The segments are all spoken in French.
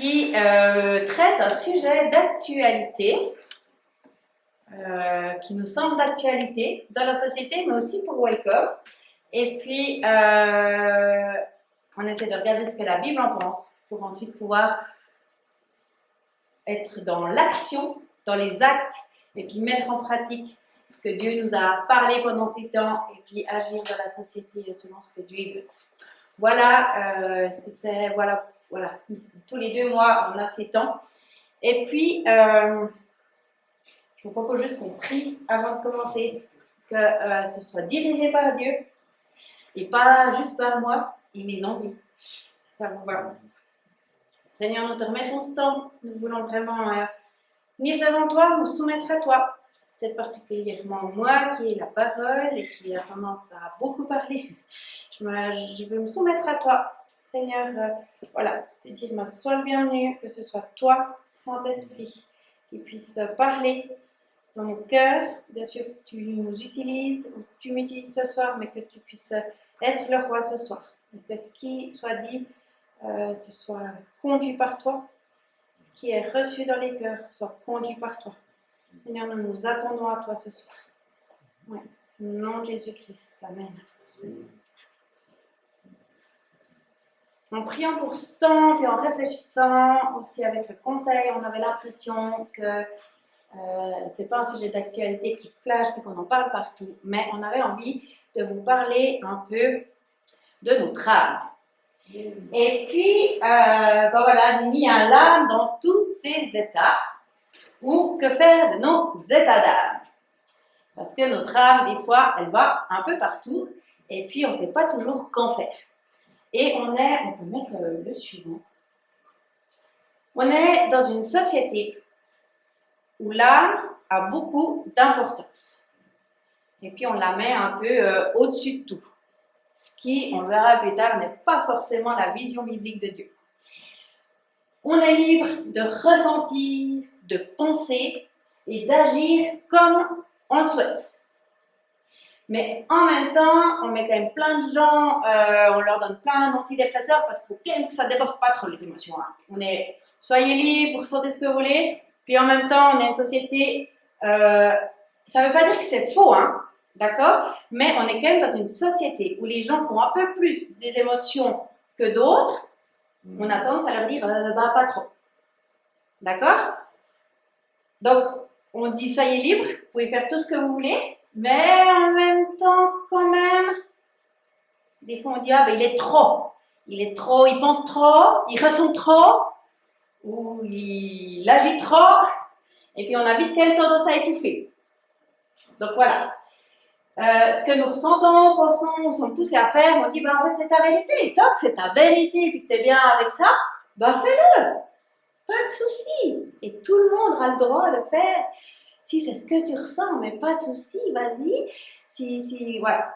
qui traite un sujet d'actualité, qui nous semble d'actualité dans la société, mais aussi pour Welcome. Et puis, on essaie de regarder ce que la Bible en pense, pour ensuite pouvoir être dans l'action, dans les actes, et puis mettre en pratique ce que Dieu nous a parlé pendant ces temps, et puis agir dans la société selon ce que Dieu veut. Voilà ce que c'est, voilà. Tous les 2 mois, on a ces temps. Et puis, je vous propose juste qu'on prie avant de commencer, que ce soit dirigé par Dieu, et pas juste par moi et mes envies. Ça vous va. Seigneur, nous te remettons ce temps. Nous voulons vraiment venir devant toi, nous soumettre à toi. Peut-être particulièrement moi qui ai la parole et qui a tendance à beaucoup parler. Je veux me soumettre à toi. Seigneur, voilà, te dire, sois le bienvenu, que ce soit toi, Saint-Esprit, qui puisse parler dans nos cœurs. Bien sûr, tu nous utilises, ou tu m'utilises ce soir, mais que tu puisses être le roi ce soir. Et que ce qui soit dit, ce soit conduit par toi. Ce qui est reçu dans les cœurs soit conduit par toi. Seigneur, nous nous attendons à toi ce soir. Oui. Au nom de Jésus-Christ. Amen. En priant pour ce temps et en réfléchissant aussi avec le conseil, on avait l'impression que c'est pas un sujet d'actualité qui flash et qu'on en parle partout, mais on avait envie de vous parler un peu de notre âme. Et puis, voilà, j'ai mis un âme dans tous ses états, ou que faire de nos états d'âme. Parce que notre âme, des fois, elle va un peu partout, et puis on ne sait pas toujours qu'en faire. Et on peut mettre le suivant. On est dans une société où l'âme a beaucoup d'importance. Et puis on la met un peu au-dessus de tout. Ce qui, on le verra plus tard, n'est pas forcément la vision biblique de Dieu. On est libre de ressentir, de penser et d'agir comme on le souhaite. Mais en même temps, on met quand même plein de gens, on leur donne plein d'antidépresseurs parce qu'il faut quand même que ça déborde pas trop les émotions. Hein. Soyez libres, ressentez ce que vous voulez, puis en même temps, on est une société, ça ne veut pas dire que c'est faux, hein, d'accord? Mais on est quand même dans une société où les gens ont un peu plus des émotions que d'autres, on a tendance à leur dire, pas trop. D'accord? Donc, on dit, soyez libres, vous pouvez faire tout ce que vous voulez, mais en même temps, quand même, des fois on dit, il est trop, il pense trop, il ressent trop, ou il agit trop, et puis on a vite quand même tendance à étouffer. Donc voilà. Ce que nous ressentons, pensons, nous sommes poussés à faire, on dit, en fait c'est ta vérité, et tant que c'est ta vérité, et puis que tu es bien avec ça, fais-le, pas de souci, et tout le monde a le droit de le faire. Si c'est ce que tu ressens, mais pas de souci, vas-y. Voilà.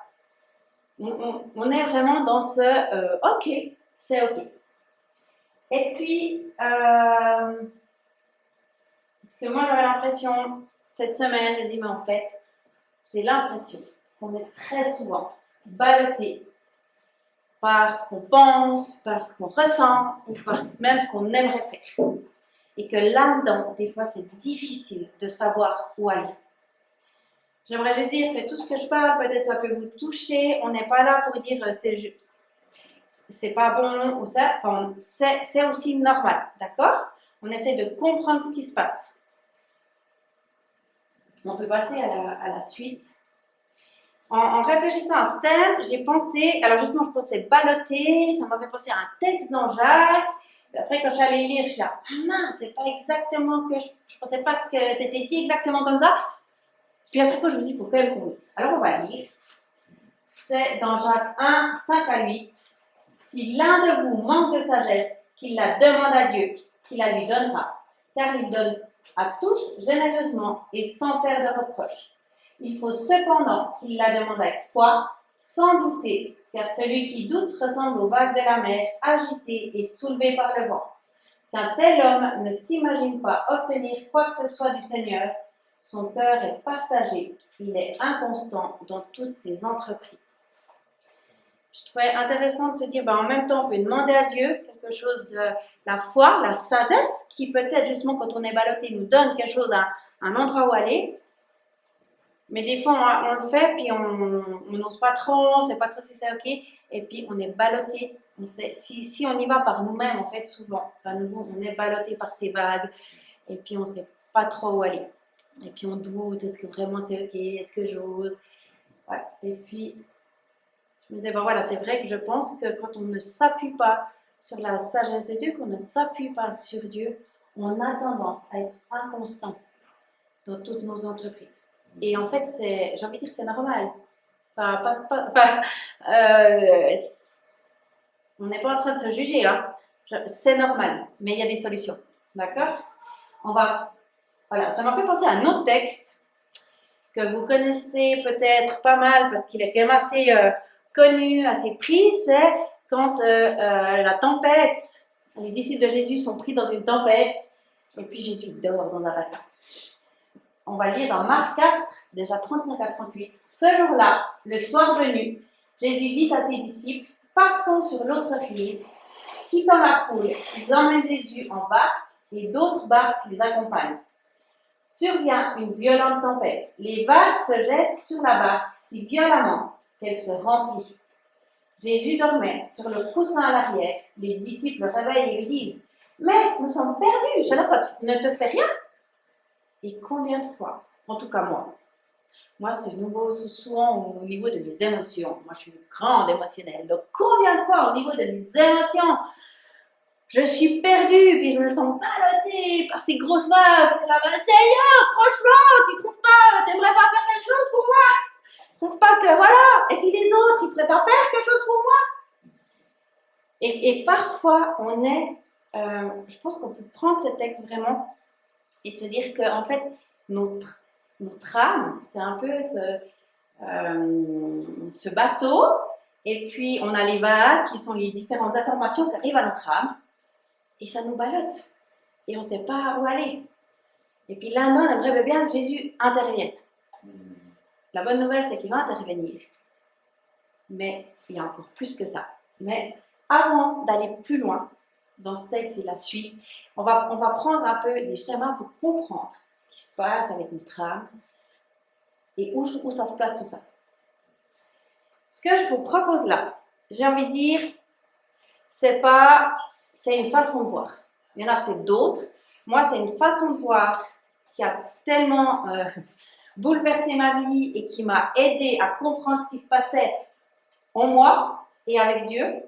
On est vraiment dans ce OK, c'est OK. Et puis, parce que moi j'avais l'impression, cette semaine, je me dis, mais en fait, j'ai l'impression qu'on est très souvent ballotté par ce qu'on pense, par ce qu'on ressent, ou par même ce qu'on aimerait faire. Et que là-dedans, des fois, c'est difficile de savoir où aller. J'aimerais juste dire que tout ce que je parle, peut-être ça peut vous toucher. On n'est pas là pour dire c'est pas bon ou ça. Enfin, c'est aussi normal, d'accord? On essaie de comprendre ce qui se passe. On peut passer à la suite. En réfléchissant à ce thème, j'ai pensé, alors justement, je pensais balloter, ça m'a fait penser à un texte dans Jacques. Après, quand je suis allée lire, je suis là, mince, c'est pas exactement que je pensais pas que c'était dit exactement comme ça. Puis après, quand je me dis, il faut quand même qu'on lise. Alors, on va lire. C'est dans Jacques 1, 5 à 8. Si l'un de vous manque de sagesse, qu'il la demande à Dieu, qu'il la lui donnera, car il donne à tous généreusement et sans faire de reproche. Il faut cependant qu'il la demande avec foi, sans douter, car celui qui doute ressemble aux vagues de la mer, agitées et soulevées par le vent. Qu'un tel homme ne s'imagine pas obtenir quoi que ce soit du Seigneur. Son cœur est partagé, il est inconstant dans toutes ses entreprises. je trouvais intéressant de se dire, en même temps, on peut demander à Dieu quelque chose de la foi, la sagesse, qui peut-être justement quand on est ballotté nous donne quelque chose, un endroit où aller. Mais des fois, on le fait, puis on n'ose pas trop, on ne sait pas trop si c'est OK, et puis on est ballotté. Si on y va par nous-mêmes, en fait, souvent, on est ballotté par ces vagues, et puis on ne sait pas trop où aller. Et puis on doute, est-ce que vraiment c'est OK, est-ce que j'ose? Voilà. Et puis, je me disais, voilà, c'est vrai que je pense que quand on ne s'appuie pas sur la sagesse de Dieu, qu'on ne s'appuie pas sur Dieu, on a tendance à être inconstant dans toutes nos entreprises. Et en fait, j'ai envie de dire, c'est normal. On n'est pas en train de se juger, hein. C'est normal, mais il y a des solutions. D'accord? Voilà, ça m'a fait penser à un autre texte que vous connaissez peut-être pas mal parce qu'il est quand même assez connu, assez pris. C'est quand la tempête, les disciples de Jésus sont pris dans une tempête et puis Jésus dort dans un bateau. On va lire dans Marc 4, déjà 35 à 38. Ce jour-là, le soir venu, Jésus dit à ses disciples, passons sur l'autre rive. Quittant la foule, ils emmènent Jésus en barque et d'autres barques les accompagnent. Survient une violente tempête. Les vagues se jettent sur la barque si violemment qu'elle se remplit. Jésus dormait sur le coussin à l'arrière. Les disciples le réveillent et lui disent, Maître, nous sommes perdus. Cela, ça ne te fait rien? Et combien de fois, en tout cas moi c'est souvent au niveau de mes émotions. Moi je suis une grande émotionnelle. Donc combien de fois au niveau de mes émotions, je suis perdue, puis je me sens ballottée par ces grosses vagues. Là, Seigneur, franchement, tu trouves pas, t'aimerais pas faire quelque chose pour moi? Tu trouves pas que, voilà, et puis les autres, ils pourraient pas faire quelque chose pour moi? Et parfois, je pense qu'on peut prendre ce texte vraiment et de se dire que, en fait, notre âme, c'est un peu ce bateau, et puis on a les vagues qui sont les différentes informations qui arrivent à notre âme, et ça nous ballotte, et on ne sait pas où aller. Et puis là, on aimerait bien que Jésus intervienne. La bonne nouvelle, c'est qu'il va intervenir. Mais il y a encore plus que ça. Mais avant d'aller plus loin, dans ce texte et la suite, on va prendre un peu des schémas pour comprendre ce qui se passe avec notre âme et où ça se place tout ça. Ce que je vous propose là, j'ai envie de dire, c'est une façon de voir. Il y en a peut-être d'autres. Moi, c'est une façon de voir qui a tellement bouleversé ma vie et qui m'a aidé à comprendre ce qui se passait en moi et avec Dieu,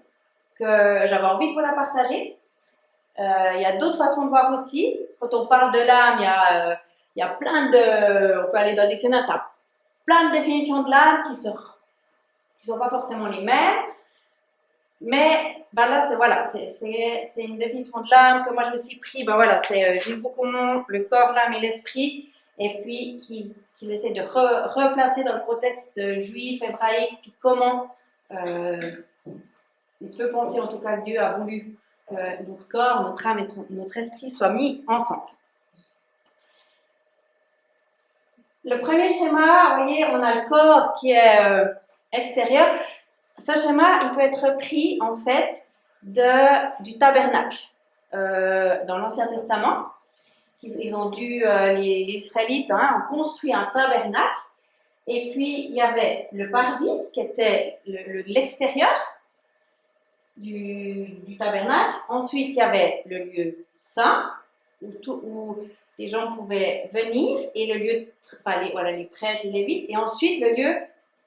que j'avais envie de vous la partager. Il y a d'autres façons de voir aussi. Quand on parle de l'âme, il y a plein de... On peut aller dans le dictionnaire, tu as plein de définitions de l'âme qui sont pas forcément les mêmes. Mais là, c'est une définition de l'âme que moi je me suis pris. C'est Gilles Boucaumont, le corps, l'âme et l'esprit. Et puis qui essaie de replacer dans le contexte juif, hébraïque, puis comment on peut penser en tout cas que Dieu a voulu que notre corps, notre âme et notre esprit soient mis ensemble. Le premier schéma, vous voyez, on a le corps qui est extérieur. Ce schéma, il peut être pris en fait du tabernacle. Dans l'Ancien Testament, ils ont dû, les Israélites ont construit un tabernacle. Et puis, il y avait le parvis qui était l'extérieur du tabernacle. Ensuite, il y avait le lieu saint où les gens pouvaient venir et le lieu, les prêtres, les lévites. Et ensuite, le lieu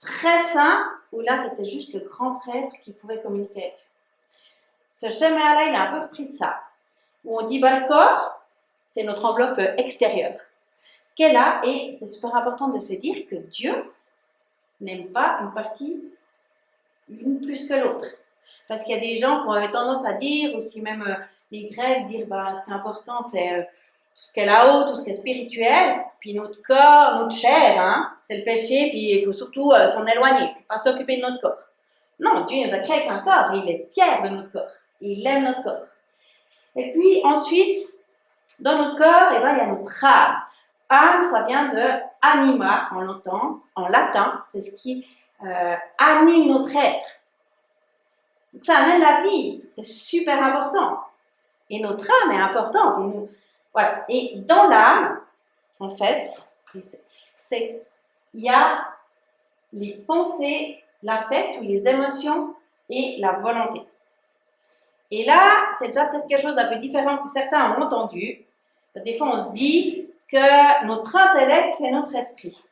très saint où là, c'était juste le grand prêtre qui pouvait communiquer avec Dieu. Ce schéma-là, il a un peu repris de ça. Où on dit, le corps, c'est notre enveloppe extérieure. Qu'elle a, et c'est super important de se dire que Dieu n'aime pas une partie l'une plus que l'autre. Parce qu'il y a des gens qui ont tendance à dire, aussi même les Grecs, dire ce qui est important, c'est tout ce qui est là-haut, tout ce qui est spirituel, puis notre corps, notre chair, c'est le péché, puis il faut surtout s'en éloigner, pas s'occuper de notre corps. Non, Dieu nous a créé avec un corps, et il est fier de notre corps, et il aime notre corps. Et puis ensuite, dans notre corps, il y a notre âme. Âme, ça vient de anima, en latin, c'est ce qui anime notre être. Donc ça amène la vie, c'est super important. Et notre âme est importante. Et, voilà. Et dans l'âme, en fait, il y a les pensées, l'affect ou les émotions et la volonté. Et là, c'est déjà peut-être quelque chose d'un peu différent que certains ont entendu. Des fois, on se dit que notre intellect, c'est notre esprit.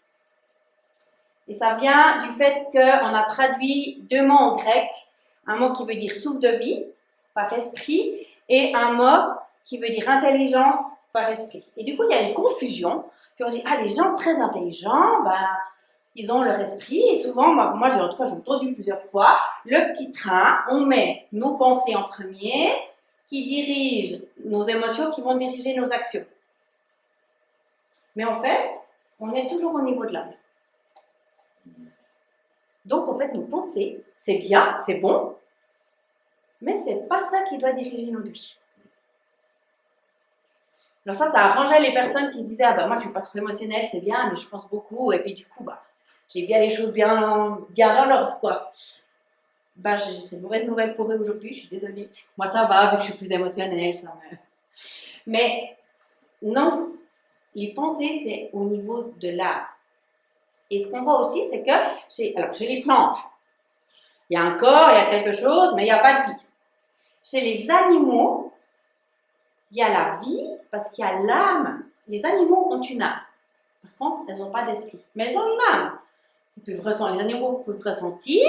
Et ça vient du fait qu'on a traduit deux mots en grec, un mot qui veut dire souffle de vie, par esprit, et un mot qui veut dire intelligence, par esprit. Et du coup, il y a une confusion. Puis on se dit, ah, les gens très intelligents, ben, ils ont leur esprit. Et souvent, moi en tout cas, j'ai entendu plusieurs fois, le petit train, on met nos pensées en premier, qui dirigent nos émotions, qui vont diriger nos actions. Mais en fait, on est toujours au niveau de l'âme. Donc, en fait, nos pensées, c'est bien, c'est bon, mais c'est pas ça qui doit diriger notre vie. Alors ça arrangeait les personnes qui se disaient, ah ben moi je suis pas trop émotionnelle, c'est bien, mais je pense beaucoup, et puis du coup, bah, j'ai bien les choses bien dans l'ordre, quoi. Ben, c'est une mauvaise nouvelle pour eux aujourd'hui, je suis désolée. Moi ça va, vu que je suis plus émotionnelle, ça me... Mais non, les pensées, c'est au niveau de l'âme. Et ce qu'on voit aussi, c'est que chez les plantes, il y a un corps, il y a quelque chose, mais il n'y a pas de vie. Chez les animaux, il y a la vie parce qu'il y a l'âme. Les animaux ont une âme. Par contre, elles n'ont pas d'esprit. Mais elles ont une âme. Les animaux peuvent ressentir.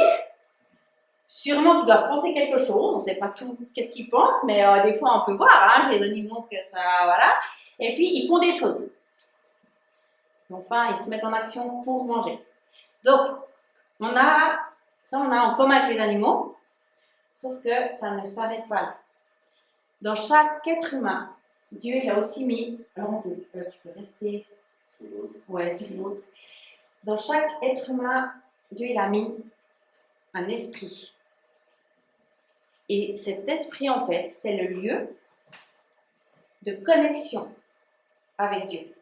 Sûrement qu'ils doivent penser quelque chose. On ne sait pas tout qu'est-ce qu'ils pensent, mais des fois on peut voir chez les animaux que ça, voilà. Et puis ils font des choses. Ils ont faim, ils se mettent en action pour manger. Donc, on a en commun avec les animaux, sauf que ça ne s'arrête pas là. Dans chaque être humain, Dieu il a aussi mis, alors tu peux rester sur l'autre. Dans chaque être humain, Dieu il a mis un esprit. Et cet esprit en fait, c'est le lieu de connexion avec Dieu.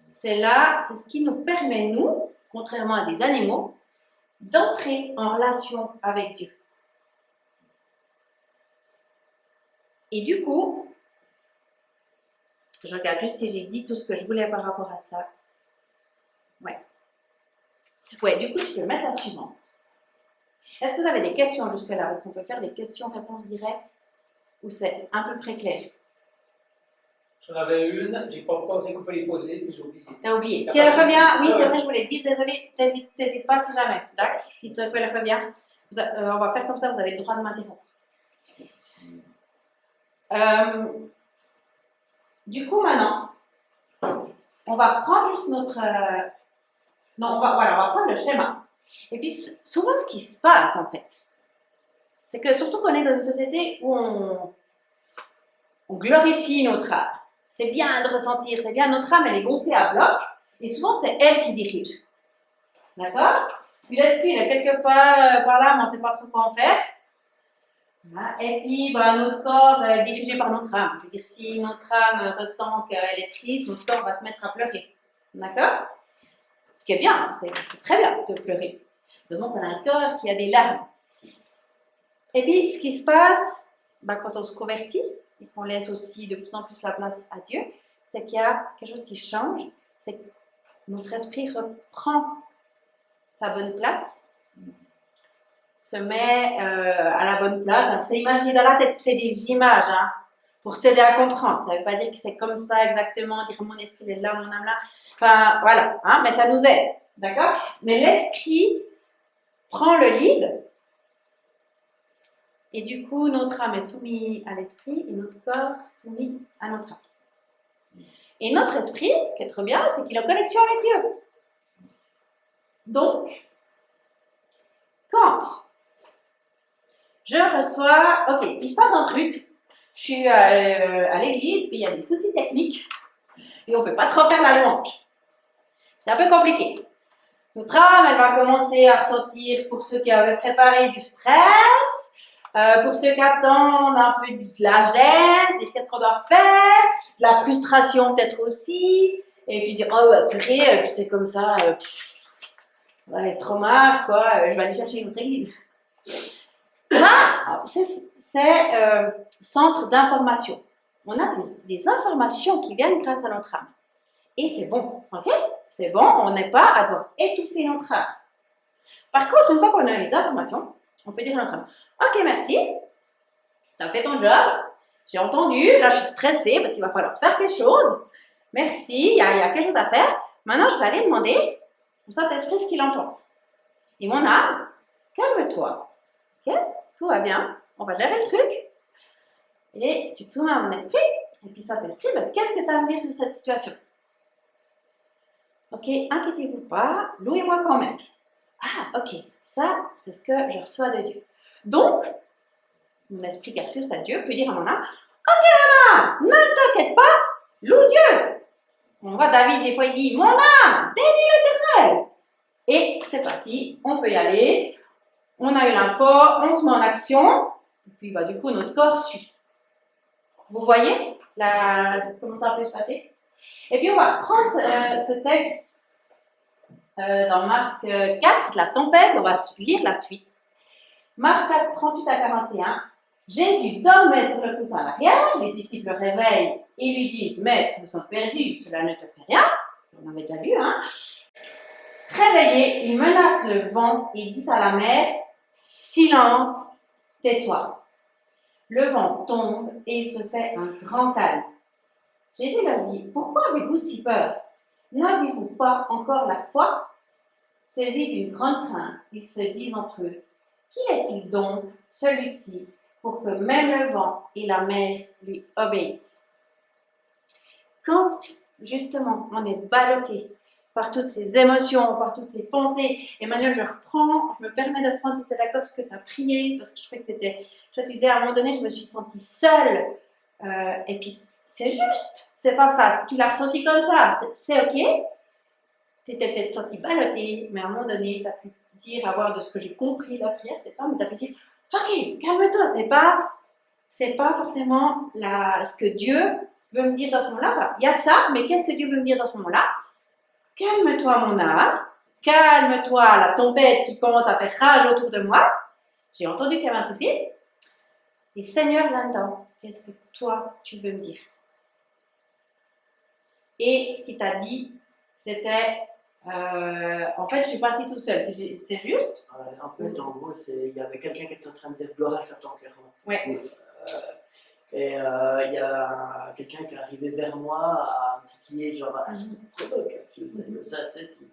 C'est ce qui nous permet, nous, contrairement à des animaux, d'entrer en relation avec Dieu. Et du coup, je regarde juste si j'ai dit tout ce que je voulais par rapport à ça. Ouais, du coup, tu peux mettre la suivante. Est-ce que vous avez des questions jusque-là? Parce qu'on peut faire des questions-réponses directes ou c'est à peu près clair? J'en avais une, j'ai pas pensé qu'il fallait poser, puis j'ai oublié. T'as oublié. Si elle revient, oui, c'est vrai, je voulais dire, désolé, t'hésites pas si jamais. D'accord? Si elle revient, on va faire comme ça, vous avez le droit de m'interrompre. Du coup, maintenant, on va reprendre juste notre... on va prendre le schéma. Et puis, souvent, ce qui se passe, en fait, c'est que, surtout qu'on est dans une société où on glorifie notre âme. C'est bien de ressentir, c'est bien, notre âme, elle est gonflée à bloc, et souvent, c'est elle qui dirige. D'accord? Puis l'esprit, il est quelque part par là, mais on ne sait pas trop quoi en faire. Et puis, notre corps est dirigé par notre âme. Je veux dire, si notre âme ressent qu'elle est triste, notre corps va se mettre à pleurer. D'accord? Ce qui est bien, c'est très bien de pleurer. Heureusement qu'on a un corps qui a des larmes. Et puis, ce qui se passe quand on se convertit et qu'on laisse aussi de plus en plus la place à Dieu, c'est qu'il y a quelque chose qui change, c'est que notre esprit reprend sa bonne place, se met à la bonne place. Donc, c'est imaginer dans la tête, c'est des images, pour s'aider à comprendre. Ça ne veut pas dire que c'est comme ça exactement, dire mon esprit est là, mon âme là. Enfin, voilà, mais ça nous aide, d'accord? Mais l'esprit prend le lead, et du coup, notre âme est soumise à l'esprit, et notre corps soumis à notre âme. Et notre esprit, ce qui est trop bien, c'est qu'il est en connexion avec Dieu. Donc, quand je reçois, ok, il se passe un truc, je suis à l'église, puis il y a des soucis techniques, et on ne peut pas trop faire la louange. C'est un peu compliqué. Notre âme, elle va commencer à ressentir, pour ceux qui avaient préparé, du stress, pour ceux qui attendent un peu de la gêne, dire qu'est-ce qu'on doit faire, de la frustration peut-être aussi, et puis dire, oh purée, puis c'est comme ça, ouais, trop marre, quoi, je vais aller chercher une autre église. Ça, c'est centre d'information. On a des informations qui viennent grâce à notre âme. Et c'est bon, ok? C'est bon, on n'est pas à devoir étouffer notre âme. Par contre, une fois qu'on a les informations, on peut dire à notre âme, ok, merci, tu as fait ton job, j'ai entendu, là je suis stressée parce qu'il va falloir faire quelque chose. Merci, il y a quelque chose à faire. Maintenant, je vais aller demander au Saint-Esprit ce qu'il en pense. Et mon âme, calme-toi, ok? Tout va bien, on va gérer le truc. Et tu te soumets à mon esprit, et puis Saint-Esprit, ben, qu'est-ce que tu as à me dire sur cette situation? Ok, inquiétez-vous pas, louez-moi quand même. Ah, ok, ça, c'est ce que je reçois de Dieu. Donc, mon esprit qui a reçu ça de Dieu peut dire à mon âme, ok, mon âme, ne t'inquiète pas, loue Dieu. On voit David, des fois, il dit, mon âme, bénis l'Éternel. Et c'est parti, on peut y aller. On a eu l'info, on se met en action, et puis bah, du coup, notre corps suit. Vous voyez comment ça peut se passer? Et puis, on va reprendre ce texte dans Marc 4, la tempête, on va lire la suite. Marc 4, 38 à 41. Jésus dormait sur le coussin à l'arrière, les disciples le réveillent et lui disent, Maître, nous sommes perdus, cela ne te fait rien. On avait déjà vu, hein? Réveillé, il menace le vent et dit à la mer, silence, tais-toi. Le vent tombe et il se fait un grand calme. Jésus leur dit, pourquoi avez-vous si peur? N'avez-vous pas encore la foi? Saisis d'une grande crainte, ils se disent entre eux, qui est-il donc, celui-ci, pour que même le vent et la mer lui obéissent? Quand, justement, on est ballotté par toutes ces émotions, par toutes ces pensées, Emmanuel, je me permets de reprendre, si c'est d'accord, ce que tu as prié, parce que je trouvais que c'était, tu disais, à un moment donné, je me suis sentie seule, et puis c'est juste, c'est pas facile, tu l'as ressenti comme ça, c'est ok, tu t'es peut-être senti ballottée, mais à un moment donné, tu as pu dire, avoir de ce que j'ai compris la prière, peut-être pas, mais tu as pu dire, ok, calme-toi, c'est pas forcément ce que Dieu veut me dire dans ce moment-là. Enfin, il y a ça, mais qu'est-ce que Dieu veut me dire dans ce moment-là? Calme-toi, mon âme. Calme-toi, la tempête qui commence à faire rage autour de moi. J'ai entendu qu'il y avait un souci. Et Seigneur, là-dedans, qu'est-ce que toi, tu veux me dire? Et ce qu'il t'a dit, c'était, en fait, je suis pas assis tout seul, c'est juste? En fait, en gros, il y avait quelqu'un qui était en train de dire gloire à Satan, clairement. Ouais. Et il y a quelqu'un qui est arrivé vers moi à me titiller, genre, provoque, tu sais, ça, tu sais. Puis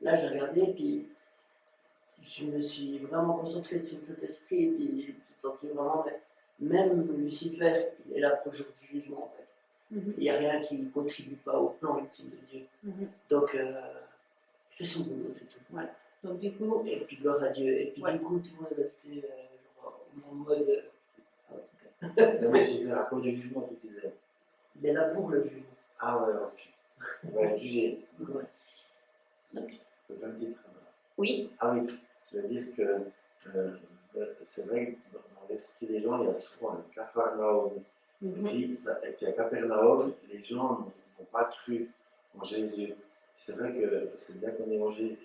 là, j'ai regardé, puis je me suis vraiment concentré sur cet esprit, et puis j'ai senti vraiment, même Lucifer, il est là pour le jour du jugement, en fait. Il n'y a rien qui ne contribue pas au plan ultime de Dieu. Donc, il fait son boulot, c'est tout. Voilà. Donc, du coup. Et puis, gloire à Dieu. Et puis, du coup, tout le monde est resté en mode. Mais j'ai fait un rapport du jugement, tu disais. Il est là pour le jugement. Ah ouais, ok. On va juger. Ouais. Donc. Le même titre. Oui. Ah oui, je veux dire que c'est vrai que dans l'esprit des gens, il y a souvent un Capharnaüm. Et puis à Capernaum, les gens n'ont pas cru en Jésus. C'est vrai que c'est bien qu'on évangélise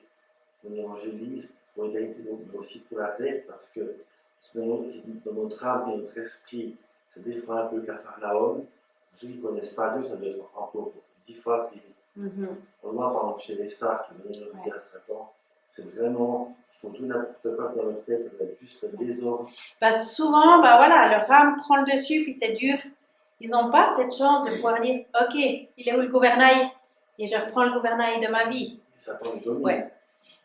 pour l'humanité, mais aussi pour la terre, parce que si dans notre âme et notre esprit, c'est des fois un peu Capharnaüm, pour ceux qui ne connaissent pas Dieu, ça doit être encore 10 fois pire. On voit par exemple chez les stars qui donnent leur vie à Satan, c'est vraiment, ils font tout n'importe quoi dans leur tête, ça doit être juste le désordre. Parce que souvent, bah voilà, leur âme prend le dessus, puis c'est dur. Ils n'ont pas cette chance de pouvoir dire, ok, il est où le gouvernail? Et je reprends le gouvernail de ma vie. Satan est domine. Ouais.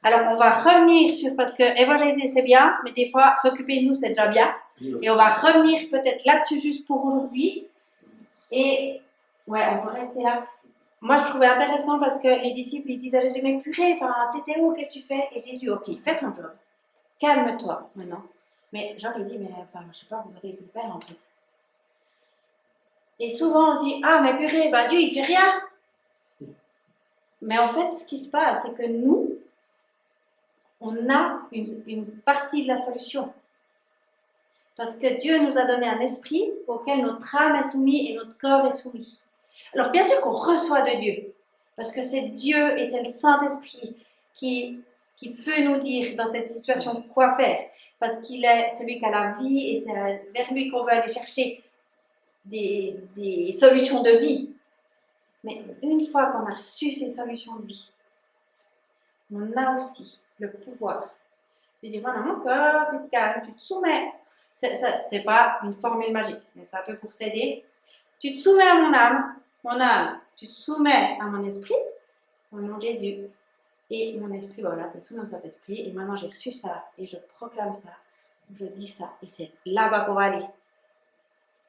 Alors, on va revenir sur, parce que évangéliser c'est bien, mais des fois, s'occuper de nous c'est déjà bien. Et on va revenir peut-être là-dessus juste pour aujourd'hui. Et, ouais, on peut rester là. Moi, je trouvais intéressant parce que les disciples, ils disent à Jésus, mais purée, enfin, t'étais où, qu'est-ce que tu fais? Et Jésus, ok, il fait son job. Calme-toi, maintenant. Mais genre, il dit, mais enfin, je sais pas, vous auriez pu le faire, en fait. Et souvent, on se dit, ah, mais purée, bah, Dieu, il fait rien. Mais en fait, ce qui se passe, c'est que nous, on a une partie de la solution. Parce que Dieu nous a donné un esprit auquel notre âme est soumise et notre corps est soumis. Alors, bien sûr qu'on reçoit de Dieu, parce que c'est Dieu et c'est le Saint-Esprit qui qui peut nous dire dans cette situation quoi faire, parce qu'il est celui qui a la vie et c'est vers lui qu'on veut aller chercher des solutions de vie. Mais une fois qu'on a reçu ces solutions de vie, on a aussi le pouvoir de dire voilà, mon cœur, tu te calmes, tu te soumets. C'est pas une formule magique, mais c'est un peu pour s'aider. Tu te soumets à mon âme, tu te soumets à mon esprit, au nom de Jésus. Et mon esprit, voilà, tu es soumis au Saint-Esprit, et maintenant j'ai reçu ça, et je proclame ça, je dis ça, et c'est là-bas qu'on va aller.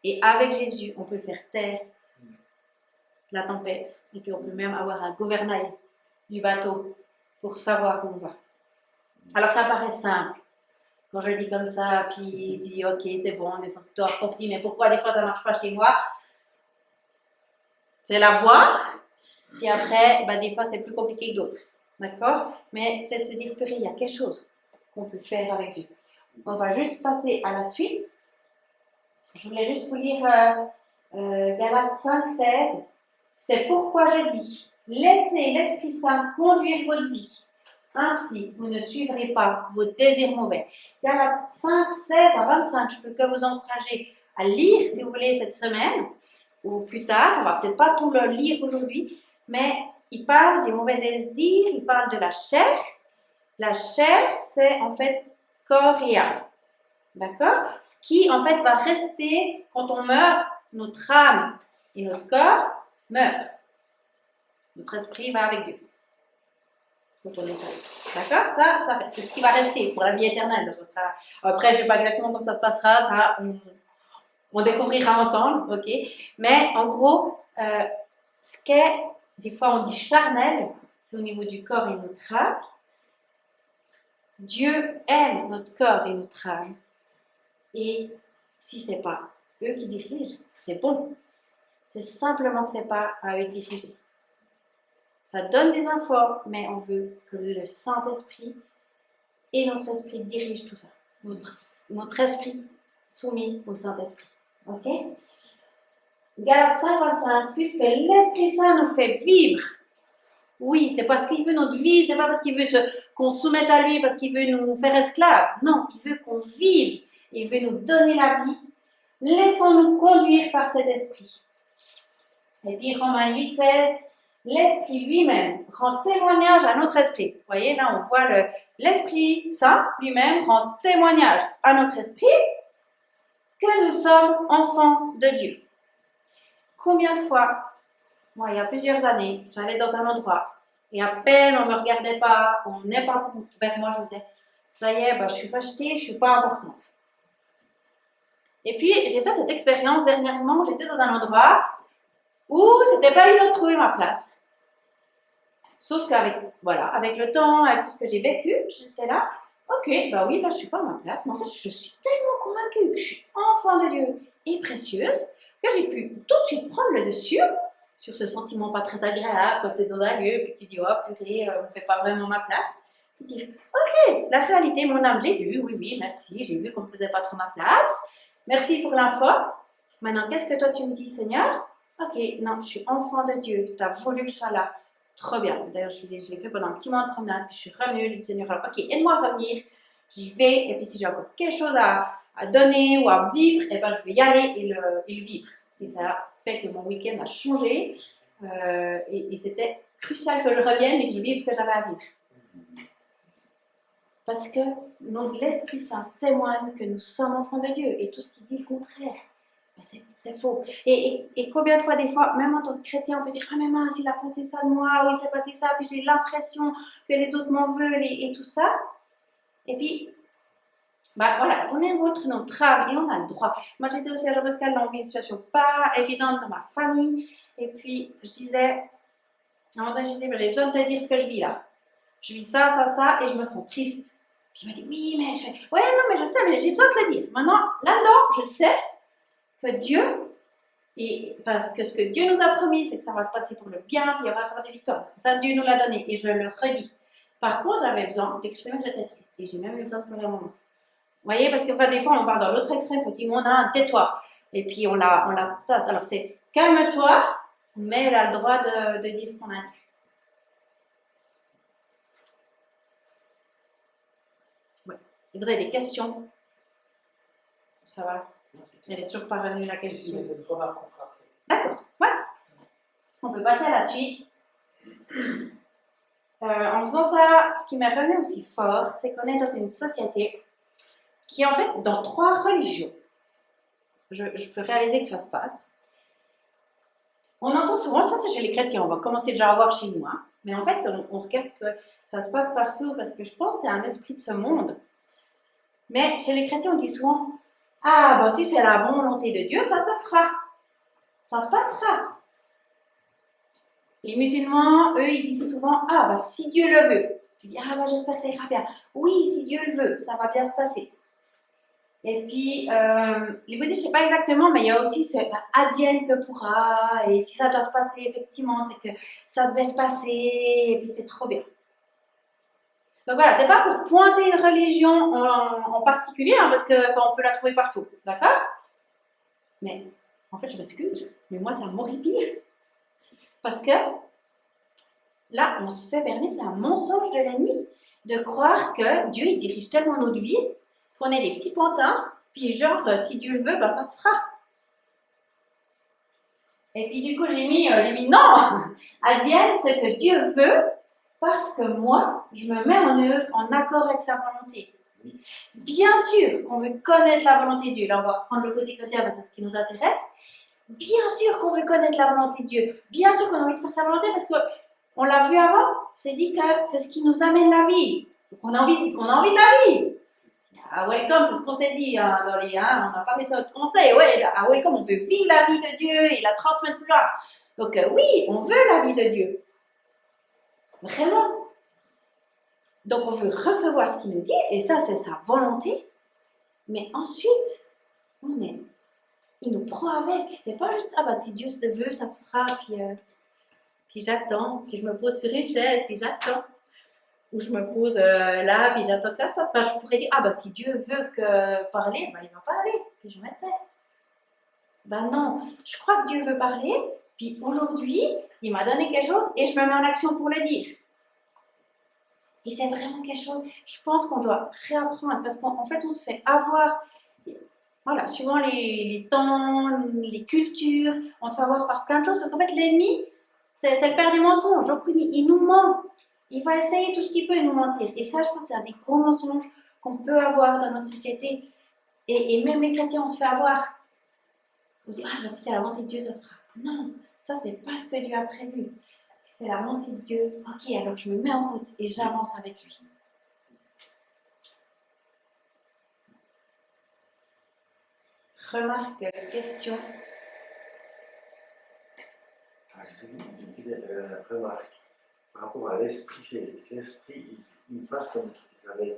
Et avec Jésus, on peut faire taire la tempête, et puis on peut même avoir un gouvernail du bateau pour savoir où on va. Alors ça paraît simple, quand je le dis comme ça, puis tu dis ok, c'est bon, on est censé avoir compris, mais pourquoi des fois ça ne marche pas chez moi? C'est la voie, puis après, des fois c'est plus compliqué que d'autres. D'accord? Mais c'est de se dire, purée, il y a quelque chose qu'on peut faire avec Dieu. On va juste passer à la suite. Je voulais juste vous lire Galates 5, 16. C'est pourquoi je dis, laissez l'Esprit Saint conduire votre vie. Ainsi, vous ne suivrez pas vos désirs mauvais. Galates 5, 16 à 25. Je peux que vous encourager à lire, si vous voulez, cette semaine, ou plus tard. On va peut-être pas tout le lire aujourd'hui, mais il parle des mauvais désirs, il parle de la chair. La chair, c'est en fait corps et âme. D'accord? Ce qui, en fait, va rester quand on meurt, notre âme et notre corps meurent. Notre esprit va avec Dieu. Quand on est salvé. D'accord? Ça, c'est ce qui va rester pour la vie éternelle. Donc, ça sera... Après, je ne sais pas exactement comment ça se passera. Ça, on découvrira ensemble. Ok? Mais en gros, ce qu'est des fois on dit charnel, c'est au niveau du corps et notre âme. Dieu aime notre corps et notre âme. Et si ce n'est pas eux qui dirigent, c'est bon. C'est simplement que ce n'est pas à eux de diriger. Ça donne des infos, mais on veut que le Saint-Esprit et notre esprit dirigent tout ça. Notre esprit soumis au Saint-Esprit. Ok? Galates 5, 25, puisque l'Esprit Saint nous fait vivre. Oui, c'est parce qu'il veut notre vie, c'est pas parce qu'il veut qu'on se soumette à lui, parce qu'il veut nous faire esclaves. Non, il veut qu'on vive, il veut nous donner la vie. Laissons-nous conduire par cet esprit. Et puis Romains 8, 16, l'Esprit lui-même rend témoignage à notre esprit. Vous voyez, là on voit l'Esprit Saint lui-même rend témoignage à notre esprit que nous sommes enfants de Dieu. Combien de fois, moi il y a plusieurs années, j'allais dans un endroit et à peine on ne me regardait pas, on n'est pas vers moi, je me disais, ça y est, je suis rejetée, je ne suis pas importante. Et puis j'ai fait cette expérience dernièrement, j'étais dans un endroit où c'était pas évident de trouver ma place. Sauf qu'avec avec le temps, avec tout ce que j'ai vécu, j'étais là, ok, oui, là je suis pas à ma place, mais en fait je suis tellement convaincue que je suis enfant de Dieu et précieuse que j'ai pu tout de suite prendre le dessus sur ce sentiment pas très agréable quand tu es dans un lieu, puis tu dis, oh purée, on ne fait pas vraiment ma place. Puis dire, ok, la réalité, mon âme, j'ai vu, oui, merci, j'ai vu qu'on ne faisait pas trop ma place. Merci pour l'info. Maintenant, qu'est-ce que toi tu me dis, Seigneur? Ok, non, je suis enfant de Dieu, tu as voulu que je sois là. Trop bien. D'ailleurs, je l'ai fait pendant un petit moment de promenade, puis je suis revenue, j'ai dit, Seigneur, alors, ok, aide-moi à revenir, j'y vais, et puis si j'ai encore quelque chose à donner ou à vivre, je vais y aller et le vivre. Et ça a fait que mon week-end a changé, et c'était crucial que je revienne et que je vive ce que j'avais à vivre. Parce que l'Esprit Saint témoigne que nous sommes enfants de Dieu, et tout ce qui dit le contraire, c'est faux. Et combien de fois, même en tant que chrétien, on peut dire, ah mais mince, il a pensé ça de moi, ou il s'est passé ça, puis j'ai l'impression que les autres m'en veulent, et tout ça. Et puis, si on est notre âme, et on a le droit. Moi, j'étais aussi à Jean-Pascal, là, on vit une situation pas évidente dans ma famille, et puis je disais, à un moment donné, j'ai besoin de te dire ce que je vis là. Je vis ça, et je me sens triste. Puis il m'a dit, oui, mais je sais, mais j'ai besoin de te le dire. Maintenant, là-dedans, je sais que Dieu, parce que ce que Dieu nous a promis, c'est que ça va se passer pour le bien, qu'il y aura encore des victoires. Parce que ça, Dieu nous l'a donné, et je le redis. Par contre, j'avais besoin d'exprimer que j'étais triste, et j'ai même eu besoin de pleurer un moment. Vous voyez, parce que des fois, on part dans l'autre extrême, on dit, tais-toi. Et puis, on la tasse. Alors, c'est calme-toi, mais elle a le droit de dire ce qu'on a dit. Et vous avez des questions? Ça va? Non, c'est Elle clair. est toujours pas revenue la Si, question. mais c'est une remarque qu'on fera après. D'accord, ouais. On peut passer à la suite. En faisant ça, ce qui m'est revenu aussi fort, c'est qu'on est dans une société qui est en fait dans 3 religions. Je peux réaliser que ça se passe. On entend souvent, ça c'est chez les chrétiens, on va commencer déjà à voir chez nous, hein. Mais en fait on regarde que ça se passe partout parce que je pense que c'est un esprit de ce monde. Mais chez les chrétiens on dit souvent, ah bah si c'est la volonté de Dieu, ça se fera, ça se passera. Les musulmans, eux, ils disent souvent, ah bah si Dieu le veut. Tu dis, ah bah j'espère que ça ira bien. Oui, si Dieu le veut, ça va bien se passer. Et puis, les bouddhistes, je ne sais pas exactement, mais il y a aussi ce advienne que pourra, et si ça doit se passer, effectivement, c'est que ça devait se passer, et puis c'est trop bien. Donc voilà, c'est pas pour pointer une religion en particulier, hein, parce qu'on peut la trouver partout, d'accord? Mais, en fait, je m'excuse, mais moi, ça m'horripile. Parce que, là, on se fait berner, c'est un mensonge de l'ennemi, de croire que Dieu, il dirige tellement notre vie, qu'on est des petits pantins, puis genre, si Dieu le veut, ben ça se fera. Et puis du coup, j'ai mis non, advienne ce que Dieu veut, parce que moi, je me mets en œuvre en accord avec sa volonté. Bien sûr qu'on veut connaître la volonté de Dieu. Là, on va reprendre le côté chrétien, parce que c'est ce qui nous intéresse. Bien sûr qu'on veut connaître la volonté de Dieu. Bien sûr qu'on a envie de faire sa volonté, parce qu'on l'a vu avant, c'est dit que c'est ce qui nous amène la vie. Donc on a envie de la vie. À Welcome, c'est ce qu'on s'est dit hein, dans les. Hein, on n'a pas méthode conseil. Ouais, à Welcome, on veut vivre la vie de Dieu et la transmettre plus loin. Donc, oui, on veut la vie de Dieu. Vraiment. Donc, on veut recevoir ce qu'il nous dit, et ça, c'est sa volonté. Mais ensuite, il nous prend avec. C'est pas juste, ah bah si Dieu se veut, ça se fera, puis j'attends, puis je me pose sur une chaise, puis j'attends. Ou je me pose là, puis j'attends que ça se passe. Enfin, je pourrais dire, ah bah si Dieu veut parler, bah il va parler, puis je m'étais. Ben non, je crois que Dieu veut parler, puis aujourd'hui, il m'a donné quelque chose et je me mets en action pour le dire. Et c'est vraiment quelque chose, je pense qu'on doit réapprendre, parce qu'en fait, on se fait avoir, voilà, suivant les temps, les cultures, on se fait avoir par plein de choses, parce qu'en fait, l'ennemi, c'est le père des mensonges, donc il nous ment. Il va essayer tout ce qu'il peut de nous mentir. Et ça, je pense que c'est un des gros mensonges qu'on peut avoir dans notre société. Et même les chrétiens, on se fait avoir. On se dit, ah, bah, si c'est la volonté de Dieu, ça se fera. Non, ça, c'est pas ce que Dieu a prévu. Si c'est la volonté de Dieu, ok, alors je me mets en route et j'avance avec lui. Remarque, question. C'est une petite remarque par rapport à l'esprit. L'esprit, une fois, j'avais.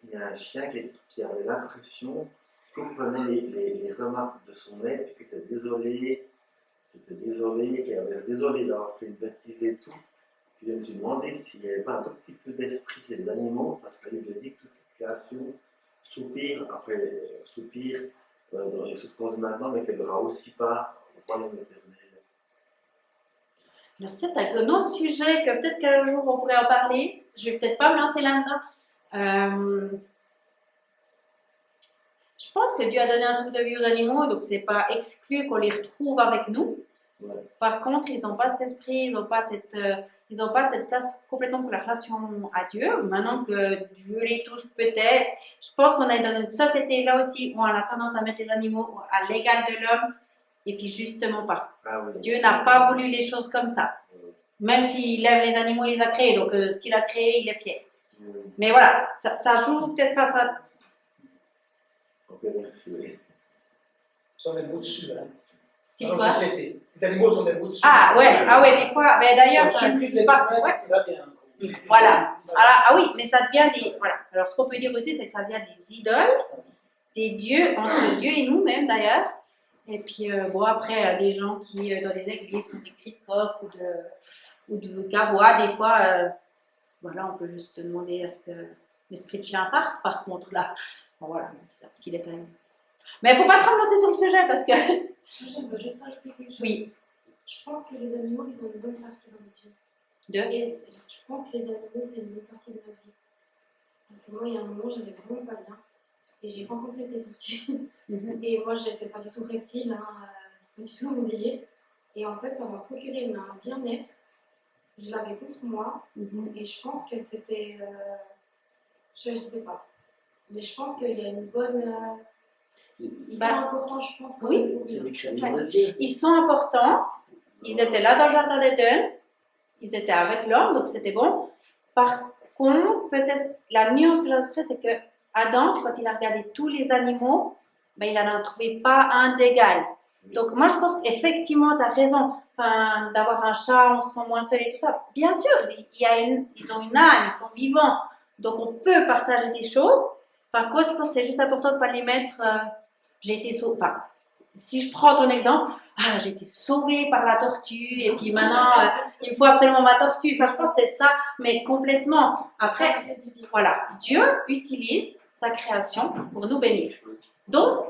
Il y a un chien qui avait l'impression qu'on prenait les remarques de son maître, qui était désolé, qui avait désolé d'avoir fait une bêtise et tout. Puis je me suis demandé s'il n'y avait pas un tout petit peu d'esprit chez les animaux, parce que la Bible dit que toute la création soupire dans les souffrances de maintenant, mais qu'elle aura aussi part au royaume éternel. Alors, c'est un autre sujet que peut-être qu'un jour on pourrait en parler. Je vais peut-être pas me lancer là-dedans. Je pense que Dieu a donné un souffle de vie aux animaux, donc c'est pas exclu qu'on les retrouve avec nous. Ouais. Par contre, ils n'ont pas cet esprit, ils n'ont pas cette place complètement pour la relation à Dieu. Maintenant que Dieu les touche peut-être, je pense qu'on est dans une société là aussi où on a tendance à mettre les animaux à l'égal de l'homme, et puis justement pas. Ah oui. Dieu n'a pas voulu les choses comme ça. Même s'il aime les animaux, il les a créés, donc ce qu'il a créé, il est fier. Mais voilà, ça joue peut-être face à... Ok, merci. Oui. Ils sont des mots dessus, hein. Tu dis Dans quoi? notre société. Les animaux sont des mots dessus. Ah ouais, des fois. Mais d'ailleurs, Ils sont pris de l'être humain, ouais. qui va bien. Voilà. Ah oui, mais ça devient des... Voilà. Alors, ce qu'on peut dire aussi, c'est que ça devient des idoles, des dieux, entre Dieu et nous-mêmes d'ailleurs. Et puis, bon, après, il y a des gens qui, dans les églises, font des cris de coq ou de gabois, des fois. Voilà, on peut juste demander à ce que l'esprit de chien parte, par contre, là. Bon, voilà, c'est un petit détail. Mais il ne faut pas trop me lancer sur le sujet, parce que... J'aimerais juste rajouter quelque chose. Oui. Je pense que les animaux, ils ont une bonne partie dans les yeux. Et je pense que les animaux, c'est une bonne partie de notre vie. Parce que moi, il y a un moment, j'avais vraiment pas bien. Et j'ai rencontré ces tortues. Et moi, j'étais pas du tout reptile, hein, c'est pas du tout mon délire. Et en fait, ça m'a procuré un bien-être. Je l'avais contre moi. Et je pense que c'était. Je sais pas. Mais je pense qu'il y a une bonne. Ils sont importants, je pense. Oui. C'est des créatures de Dieu. Ils sont importants. Ils étaient là dans le jardin d'Éden. Ils étaient avec l'homme, donc c'était bon. Par contre, peut-être la nuance que j'ajouterais, c'est que Adam, quand il a regardé tous les animaux, ben, il n'en a trouvé pas un d'égal. Donc moi, je pense qu'effectivement, tu as raison. Enfin, d'avoir un chat, on se sent moins seul et tout ça. Bien sûr, ils ont une âme, ils sont vivants. Donc on peut partager des choses. Par contre, je pense que c'est juste important de ne pas les mettre... j'ai été sauvée. Enfin, si je prends ton exemple, j'ai été sauvée par la tortue et puis maintenant, il me faut absolument ma tortue. Enfin, je pense que c'est ça, mais complètement. Après, voilà, Dieu utilise sa création pour nous bénir. Donc,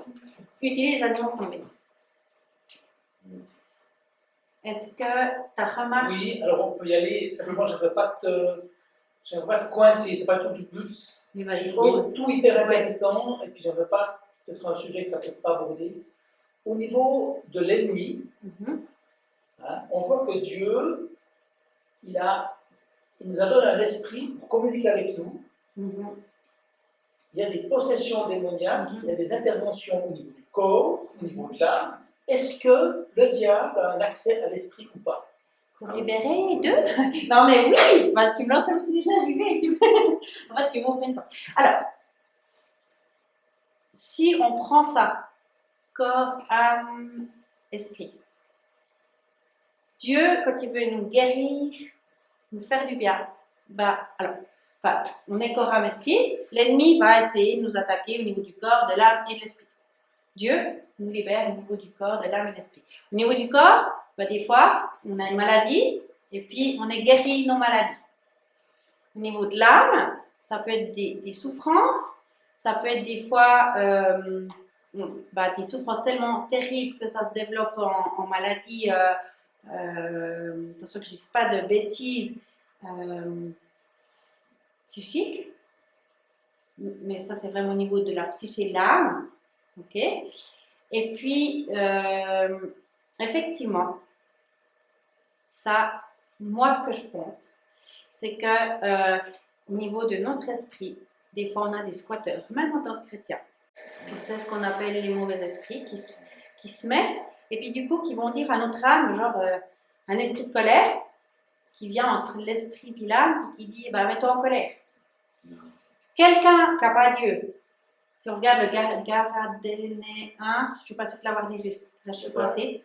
utilise les animaux pour nous bénir. Est-ce que tu as remarqué? Oui, alors on peut y aller. Simplement, je ne veux pas te coincer. C'est pas tout le but. J'ai trouvé tout hyper intéressant et puis je ne veux pas peut-être un sujet que tu n'as peut-être pas abordé. Au niveau de l'ennemi, on voit que Dieu, il nous a donné un esprit pour communiquer avec nous. Il y a des possessions démoniaques, il y a des interventions au niveau du corps, au niveau de l'âme. Est-ce que le diable a un accès à l'esprit ou pas? Pour libérer deux? Non mais oui, bah, tu me lances le sujet, j'y vais. En fait, tu m'ouvres une porte. Alors, si on prend ça, corps, âme, esprit. Dieu, quand il veut nous guérir, nous faire du bien, on est corps, âme, esprit. L'ennemi va essayer de nous attaquer au niveau du corps, de l'âme et de l'esprit. Dieu nous libère au niveau du corps, de l'âme et de l'esprit. Au niveau du corps, des fois, on a une maladie et puis on est guéri de nos maladies. Au niveau de l'âme, ça peut être des souffrances, ça peut être des fois des souffrances tellement terribles que ça se développe en maladie, attention que je ne dise pas de bêtises, psychiques, mais ça c'est vraiment au niveau de la psyché, l'âme. Ok. Et puis, effectivement, ça, moi, ce que je pense, c'est que au niveau de notre esprit, des fois, on a des squatteurs, même en tant que chrétien. C'est ce qu'on appelle les mauvais esprits qui se mettent, et puis du coup, qui vont dire à notre âme, genre un esprit de colère, qui vient entre l'esprit et l'âme, et qui dit, mets-toi en colère. Quelqu'un qui n'a pas Dieu, si on regarde le Gadarénéen, je ne suis pas sûre de l'avoir dit juste, là je suis passée.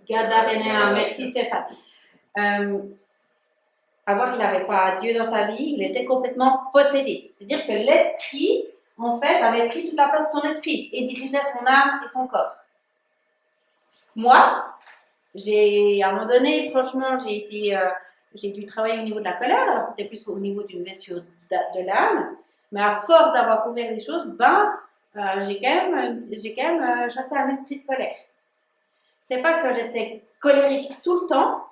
Gadarénéen, merci Stéphane. Il n'avait pas Dieu dans sa vie, il était complètement possédé. C'est-à-dire que l'esprit, en fait, avait pris toute la place de son esprit et dirigeait son âme et son corps. Moi, à un moment donné, franchement, j'ai dû travailler au niveau de la colère, alors c'était plus au niveau d'une blessure de l'âme. Mais à force d'avoir ouvert les choses, j'ai quand même chassé un esprit de colère. C'est pas que j'étais colérique tout le temps,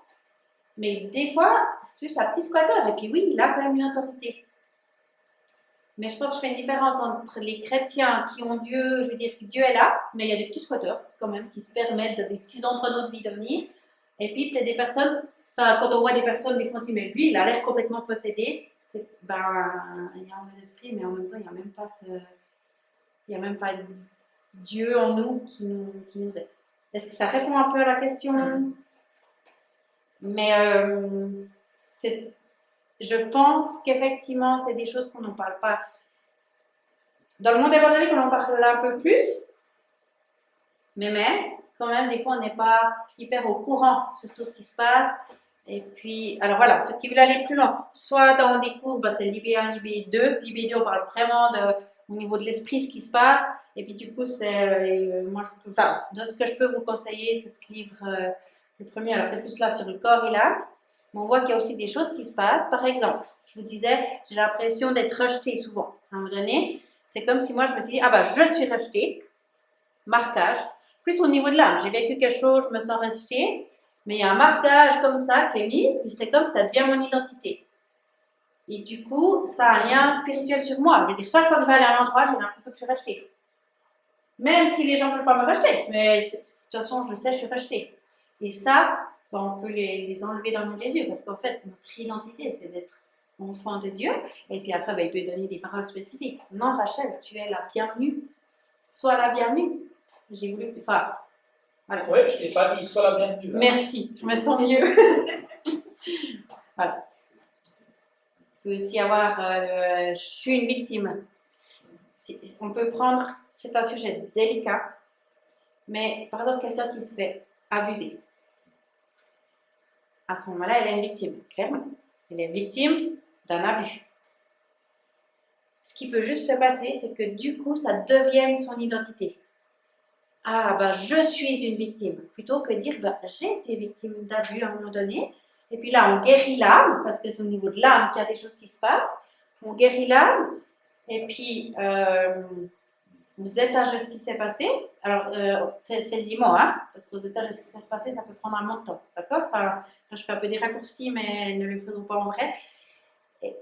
mais des fois, c'est juste un petit squatteur. Et puis oui, il a quand même une autorité. Mais je pense que je fais une différence entre les chrétiens qui ont Dieu, je veux dire que Dieu est là, mais il y a des petits squatteurs quand même qui se permettent des petits entre-nous de vie de venir. Et puis peut-être des personnes, quand on voit des personnes, des fois, mais lui, il a l'air complètement possédé. Il y a un mauvais esprit, mais en même temps, il n'y a même pas Dieu en nous qui nous aide. Est-ce que ça répond un peu à la question? Mais je pense qu'effectivement, c'est des choses qu'on n'en parle pas. Dans le monde évangélique, on en parle un peu plus, mais même, quand même, des fois, on n'est pas hyper au courant sur tout ce qui se passe. Et puis, alors voilà, ceux qui veulent aller plus loin, soit dans des cours, c'est Libé 1, Libé 2. Libé 2, on parle vraiment au niveau de l'esprit, ce qui se passe. Et puis, du coup, de ce que je peux vous conseiller, c'est ce livre, le premier. Alors, c'est plus là sur le corps et l'âme. Mais on voit qu'il y a aussi des choses qui se passent. Par exemple, je vous disais, j'ai l'impression d'être rejetée souvent. À un moment donné, c'est comme si moi, je me suis dit, je suis rejetée. Marquage. Plus au niveau de l'âme, j'ai vécu quelque chose, je me sens rejetée. Mais il y a un marquage comme ça qui est mis, et c'est comme ça devient mon identité. Et du coup, ça a un lien spirituel sur moi. Je veux dire, chaque fois que je vais aller à un endroit, j'ai l'impression que je suis rejetée. Même si les gens ne veulent pas me rejeter. Mais de toute façon, je sais, je suis rejetée. Et ça, ben, on peut les enlever dans le nom de Jésus. Parce qu'en fait, notre identité, c'est d'être enfant de Dieu. Et puis après, ben, il peut donner des paroles spécifiques. Non, Rachel, tu es la bienvenue. Sois la bienvenue. J'ai voulu que tu... Enfin, voilà. Oui, je ne t'ai pas dit, sois la bienvenue. Hein. Merci, je me sens mieux. Voilà. Il peut aussi avoir je suis une victime. On peut prendre, c'est un sujet délicat, mais par exemple, quelqu'un qui se fait abuser. À ce moment-là, elle est une victime, clairement. Elle est victime d'un abus. Ce qui peut juste se passer, c'est que du coup, ça devienne son identité. Ah, ben, je suis une victime. Plutôt que de dire, ben, j'ai été victime d'abus à un moment donné. Et puis là, on guérit l'âme, parce que c'est au niveau de l'âme qu'il y a des choses qui se passent. On guérit l'âme, et puis on se détache de ce qui s'est passé. Alors, c'est limon, hein, parce qu'on se détache de ce qui s'est passé, ça peut prendre un long temps. D'accord? Enfin, je fais un peu des raccourcis, mais ne le faisons pas en vrai. Et,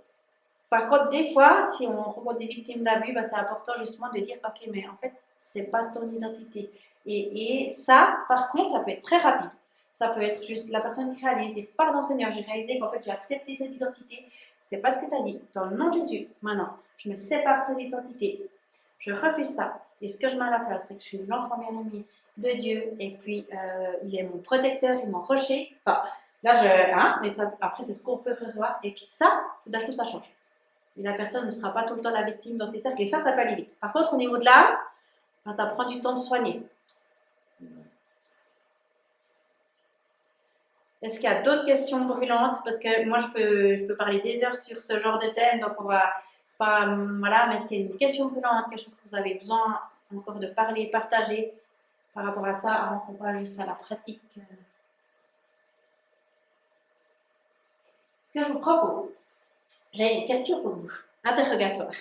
par contre, des fois, si on rencontre des victimes d'abus, ben, c'est important justement de dire, ok, mais en fait, c'est pas ton identité. Et ça, par contre, ça peut être très rapide. Ça peut être juste la personne qui réalise, dire, pardon Seigneur, j'ai réalisé qu'en fait, j'ai accepté cette identité. C'est pas ce que tu as dit. Dans le nom de Jésus, maintenant, je me sépare de cette identité. Je refuse ça. Et ce que je mets à la place, c'est que je suis l'enfant bien-aimé de Dieu. Et puis, il est mon protecteur, il est mon rocher. Enfin, là, mais ça, après, c'est ce qu'on peut recevoir. Et puis ça, tout d'un coup, ça change. Et la personne ne sera pas tout le temps la victime dans ses cercles. Et ça peut aller vite. Par contre, au niveau de l'âme, ben, ça prend du temps de soigner. Est-ce qu'il y a d'autres questions brûlantes? Parce que moi, je peux parler des heures sur ce genre de thème, donc on va pas... Voilà, mais est-ce qu'il y a une question brûlante, quelque chose que vous avez besoin encore de parler, partager par rapport à ça, avant qu'on passe juste à la pratique? Ce que je vous propose, j'ai une question pour vous, interrogatoire.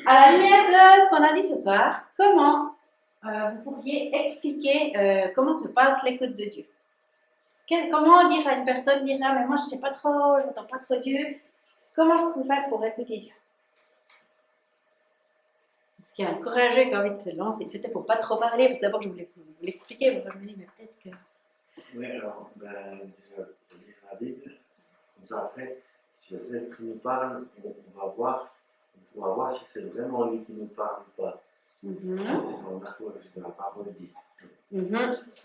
À la lumière de ce qu'on a dit ce soir, comment vous pourriez expliquer comment se passe l'écoute de Dieu? Comment dire à une personne, dire ah, mais moi je ne sais pas trop, je n'entends pas trop Dieu, comment je peux faire pour écouter Dieu? Est-ce qu'il y a un courageux qui a envie de se lancer? C'était pour pas trop parler, parce que d'abord je voulais vous l'expliquer, mais je me dis, mais peut-être que. Oui, alors, ben, déjà, lire la Bible, comme ça après, si le Saint-Esprit nous parle, on va voir si c'est vraiment lui qui nous parle ou pas. Si c'est en accord avec ce que la parole dit.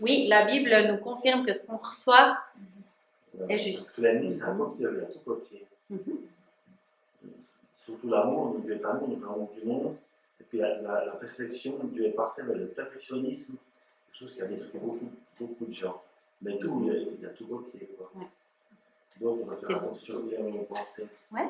Oui, la Bible nous confirme que ce qu'on reçoit est juste. Parce que l'ennemi, c'est un copieur, il a tout copié. Surtout l'amour, Dieu est amour, l'amour du monde. Et puis la perfection, Dieu est parfait, mais le perfectionnisme, quelque chose qui a détruit beaucoup de gens. Mais tout, il a tout copié. Ouais. Donc on va faire attention aussi à nos pensées. Ouais.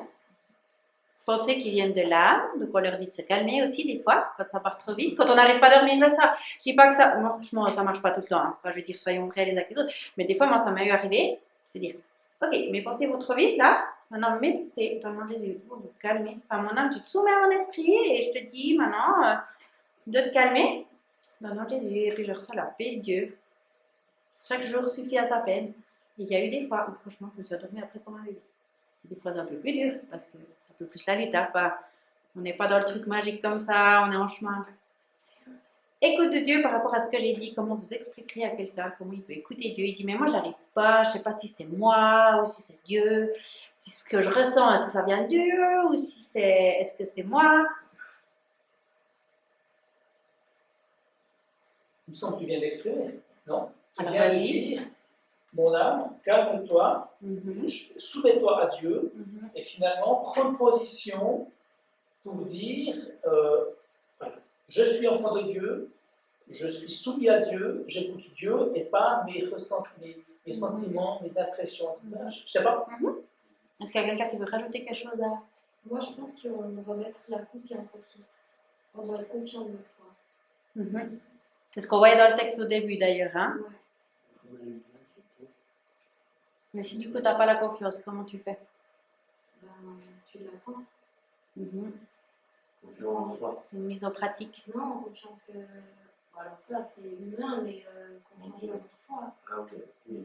Pensées qui viennent de l'âme, donc on leur dit de se calmer aussi des fois, quand ça part trop vite, quand on n'arrive pas à dormir le soir. Je dis pas que ça, moi franchement ça marche pas tout le temps, hein. Enfin, je veux dire soyons vrais les uns les autres, mais des fois moi ça m'est arrivé, c'est dire, ok mes pensées vont trop vite là, maintenant mes pensées, dans le nom de Jésus, vous vous calmez, enfin mon âme tu te soumets à mon esprit et je te dis maintenant de te calmer, dans le nom de Jésus, et puis je reçois la paix de Dieu. Chaque jour suffit à sa peine. Il y a eu des fois où franchement je me suis endormie après qu'on m'avait dit. Des fois c'est un peu plus dur parce que c'est un peu plus la lutte, hein, on n'est pas dans le truc magique comme ça, on est en chemin. Écoute de Dieu par rapport à ce que j'ai dit, comment vous expliquerez à quelqu'un comment il peut écouter Dieu? Il dit mais moi j'arrive pas, je sais pas si c'est moi ou si c'est Dieu, si ce que je ressens est-ce que ça vient de Dieu ou si c'est est-ce que c'est moi? Il me semble que tu viens d'exprimer, non? Tu alors viens de dire mon âme, calme-toi, soumets-toi à Dieu, et finalement prends position pour dire je suis enfant de Dieu, je suis soumis à Dieu, j'écoute Dieu et pas mes ressentis, mes sentiments, mes impressions, etc. Je ne sais pas. Est-ce qu'il y a quelqu'un qui veut rajouter quelque chose à... Moi, je pense qu'on doit mettre la confiance aussi. On doit être confiant de notre foi. C'est ce qu'on voyait dans le texte au début d'ailleurs. Hein? Ouais. Mais si du coup tu n'as pas la confiance, comment tu fais? Tu l'apprends. Confiance en soi. C'est une mise en pratique. Non, confiance Bon, alors ça, c'est humain, mais confiance en notre foi. Ah, ok. Oui.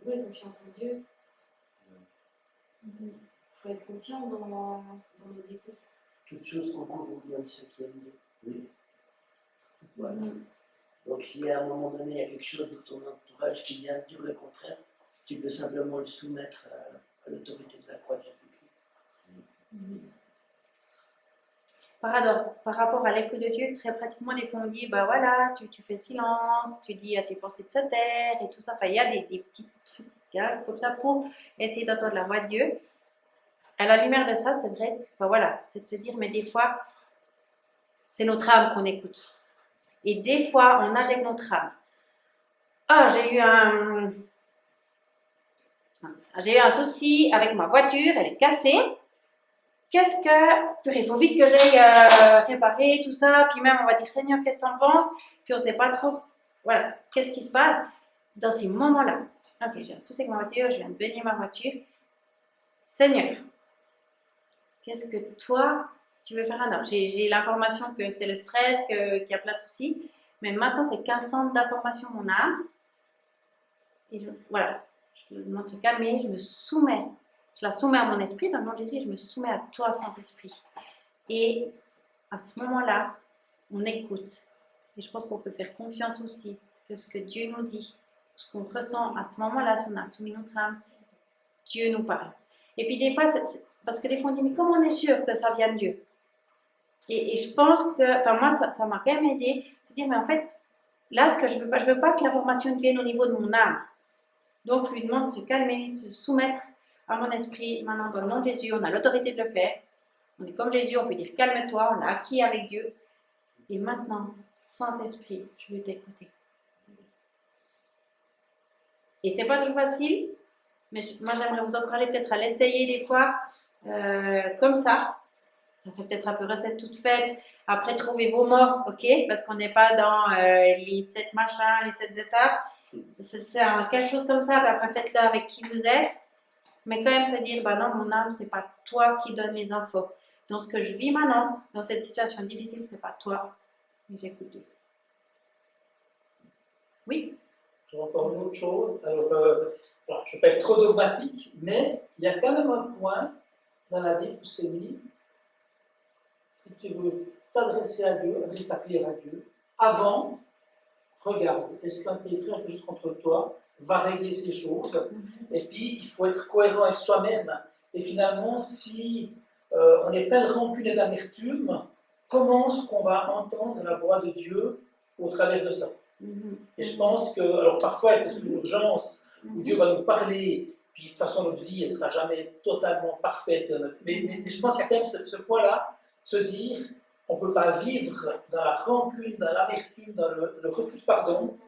Oui, confiance en Dieu. Il faut être confiant dans nos écoutes. Toute chose concourt au bien de ceux qui aiment Dieu. Oui. Voilà. Donc si à un moment donné, il y a quelque chose de ton entourage qui vient dire le contraire, tu peux simplement le soumettre à l'autorité de la croix de Jésus-Christ. Par rapport à l'écoute de Dieu, très pratiquement, des fois on dit, bah voilà, tu fais silence, tu dis à tes pensées de se taire et tout ça. Enfin, il y a des petits trucs comme ça pour essayer d'entendre la voix de Dieu. À la lumière de ça, c'est vrai que, bah voilà, c'est de se dire, mais des fois, c'est notre âme qu'on écoute. Et des fois, on nage avec notre âme. Ah, j'ai eu un souci avec ma voiture, elle est cassée. Qu'est-ce que... Purée, il faut vite que j'aille réparer tout ça. Puis même, on va dire, Seigneur, qu'est-ce que tu en penses? Puis on ne sait pas trop, voilà, qu'est-ce qui se passe dans ces moments-là. Ok, j'ai un souci avec ma voiture, je viens de baigner ma voiture. Seigneur, qu'est-ce que toi, tu veux faire un homme? J'ai l'information que c'est le stress, qu'il y a plein de soucis. Mais maintenant, c'est qu'un centre d'information, mon âme. Et voilà, je te demande de se calmer, je me soumets. Je la soumets à mon esprit, dans le nom de Jésus, je me soumets à toi, Saint-Esprit. Et à ce moment-là, on écoute. Et je pense qu'on peut faire confiance aussi que ce que Dieu nous dit, ce qu'on ressent à ce moment-là, si on a soumis notre âme, Dieu nous parle. Et puis des fois, parce que des fois on dit, mais comment on est sûr que ça vient de Dieu? Et je pense que, enfin moi, ça m'a quand même aidé, de dire, mais en fait, là, ce que je veux pas que l'information vienne au niveau de mon âme. Donc, je lui demande de se calmer, de se soumettre à mon esprit. Maintenant, dans le nom de Jésus, on a l'autorité de le faire. On est comme Jésus, on peut dire calme-toi, on l'a acquis avec Dieu. Et maintenant, Saint-Esprit, je veux t'écouter. Et c'est pas toujours facile, mais moi, j'aimerais vous encourager peut-être à l'essayer des fois, comme ça. Ça fait peut-être un peu recette toute faite. Après, trouvez vos mots, ok? Parce qu'on n'est pas dans les 7 machins, les 7 étapes. C'est quelque chose comme ça. Après, faites-le avec qui vous êtes. Mais quand même se dire, bah non, mon âme, c'est pas toi qui donne les infos. Dans ce que je vis maintenant, dans cette situation difficile, c'est pas toi. Et j'écoute Dieu. Oui? J'ai encore une autre chose. Alors, je ne vais pas être trop dogmatique, mais il y a quand même un point dans la Bible où c'est mis, si tu veux t'adresser à Dieu, adresse ta prière à Dieu, avant, regarde, est-ce qu'un de tes frères qui est juste contre toi va régler ces choses? Et puis, il faut être cohérent avec soi-même. Et finalement, si on est plein de rancune et d'amertume, comment est-ce qu'on va entendre la voix de Dieu au travers de ça? Et je pense que, alors parfois, il y a peut-être une urgence où Dieu va nous parler, puis de toute façon, notre vie, elle ne sera jamais totalement parfaite. Mais je pense qu'il y a quand même ce point-là, se dire, on ne peut pas vivre dans la rancune, dans l'amertume, dans le refus de pardon,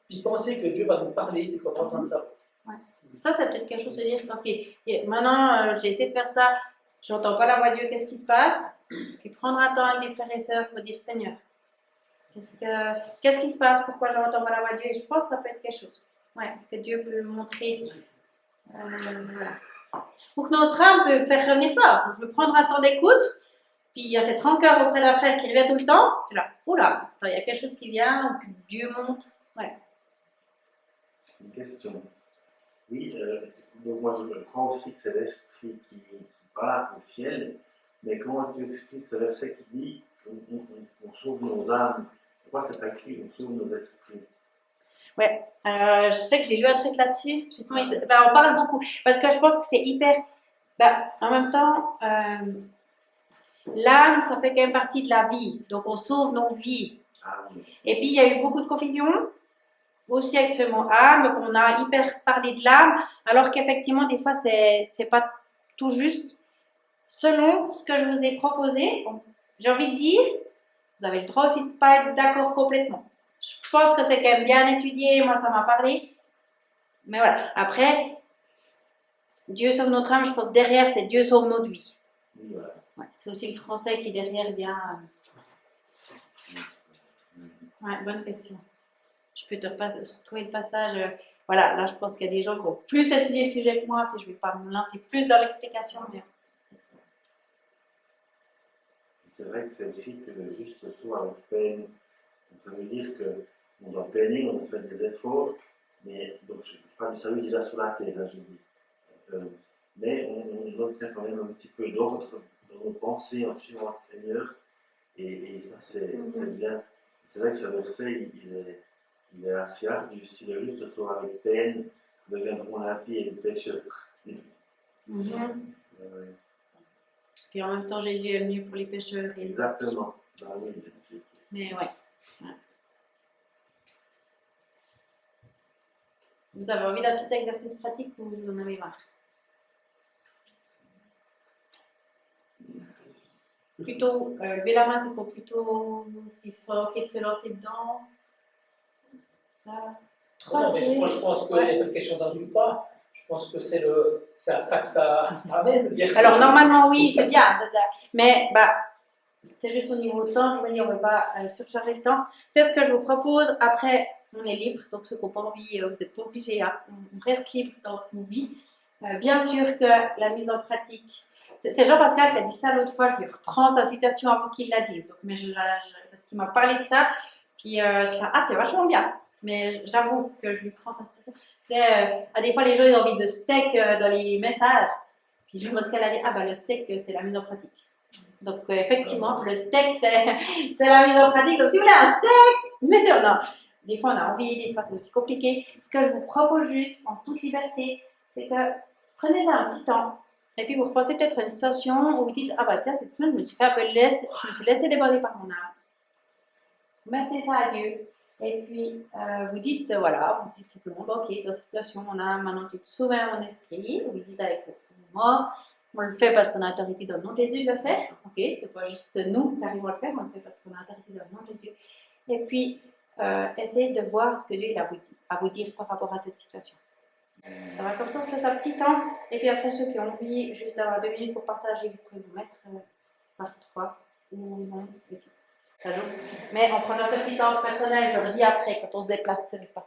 puis penser que Dieu va nous parler et qu'on va entendre ça. Ouais. Ça, c'est peut-être quelque chose de dire, ok, maintenant, j'ai essayé de faire ça, j'entends pas la voix de Dieu, qu'est-ce qui se passe? Puis prendre un temps avec des frères et sœurs pour dire, Seigneur, qu'est-ce qui se passe? Pourquoi je n'entends pas la voix de Dieu? Et je pense que ça peut être quelque chose. Ouais, que Dieu peut montrer. Voilà. Ou que notre âme peut faire un effort. Je veux prendre un temps d'écoute, puis il y a cette rancœur auprès d'un frère qui revient tout le temps. Tu es là, oula, il y a quelque chose qui vient, ou que Dieu monte. Ouais. Une question. Oui, donc moi je crois aussi que c'est l'esprit qui part au ciel, mais comment tu expliques ce verset qui dit qu'on sauve nos âmes? Pourquoi c'est pas écrit on sauve nos esprits? Ouais, je sais que j'ai lu un truc là-dessus. On parle beaucoup parce que je pense que c'est hyper. En même temps, l'âme, ça fait quand même partie de la vie. Donc, on sauve nos vies. Ah, oui. Et puis, il y a eu beaucoup de confusion aussi avec ce mot âme. Donc, on a hyper parlé de l'âme, alors qu'effectivement, des fois, c'est pas tout juste. Selon ce que je vous ai proposé, j'ai envie de dire, vous avez le droit aussi de ne pas être d'accord complètement. Je pense que c'est quand même bien étudié, moi ça m'a parlé. Mais voilà, après, Dieu sauve notre âme, je pense derrière c'est Dieu sauve notre vie. Voilà. Ouais, c'est aussi le français qui derrière vient. Ouais, bonne question. Je peux te retrouver le passage. Voilà, là je pense qu'il y a des gens qui ont plus étudié le sujet que moi, puis je ne vais pas me lancer plus dans l'explication. Mais... C'est vrai que c'est écrit que le juste soit avec peine Donc, ça veut dire qu'on doit peiner, on doit faire des efforts, mais donc je parle du salut déjà sur la terre, hein, je dis. Mais on obtient quand même un petit peu d'ordre dans nos pensées en suivant le Seigneur, et ça c'est bien. C'est vrai que ce verset, il est assez ardu. Si le juste sera avec peine, deviendront l'impies et les pécheurs. Puis en même temps, Jésus est venu pour les pécheurs. Exactement. Bah oui, bien sûr. Mais ouais. Vous avez envie d'un petit exercice pratique ou vous en avez marre? Plutôt, lever la main, c'est quoi? Plutôt qu'ils soient ok de se lancer dedans. Ça. Moi, je pense qu'il n'y a pas de question d'un ou pas. Je pense que c'est à ça que ça amène. Alors, normalement, oui, c'est bien. Mais, c'est juste au niveau du temps. Je veux dire, on ne va pas surcharger le temps. C'est ce que je vous propose. Après, on est libre. Donc, ceux qui n'ont pas envie, vous n'êtes pas obligés. Hein. On reste libre dans ce qu'on vit. Bien sûr que la mise en pratique. C'est Jean-Pascal qui a dit ça l'autre fois. Je lui reprends sa citation avant qu'il la dise. Donc, parce qu'il m'a parlé de ça. Puis, je suis là, c'est vachement bien. Mais j'avoue que je lui prends sa citation. À des fois, les gens ils ont envie de steak dans les messages. Puis Jean-Pascal a dit, le steak, c'est la mise en pratique. Donc, effectivement, le steak, c'est la mise en pratique. Donc, si vous voulez un steak, mettez-le. Non. Des fois, on a envie, des fois, c'est aussi compliqué. Ce que je vous propose juste, en toute liberté, c'est que prenez déjà un petit temps. Et puis, vous repensez peut-être à une situation où vous dites, tiens, cette semaine, je me suis laissé déborder par mon âme. Vous mettez ça à Dieu. Et puis, vous dites simplement, ok, dans cette situation, on a maintenant tout sauvé mon esprit. Vous le dites avec moi. On le fait parce qu'on a autorité dans le nom de Jésus de le faire. Ok, c'est pas juste nous qui arrivons à le faire, on le fait parce qu'on a autorité dans le nom de Jésus. Et puis, essayez de voir ce que Dieu a à vous dire par rapport à cette situation. Ça va comme ça, on se laisse un petit temps. Et puis après, ceux qui ont envie juste d'avoir 2 minutes pour partager, vous pouvez vous mettre par 3 ou non. Et tout. Mais en prenant ce petit temps personnel, je le dis après, quand on se déplace, c'est pas.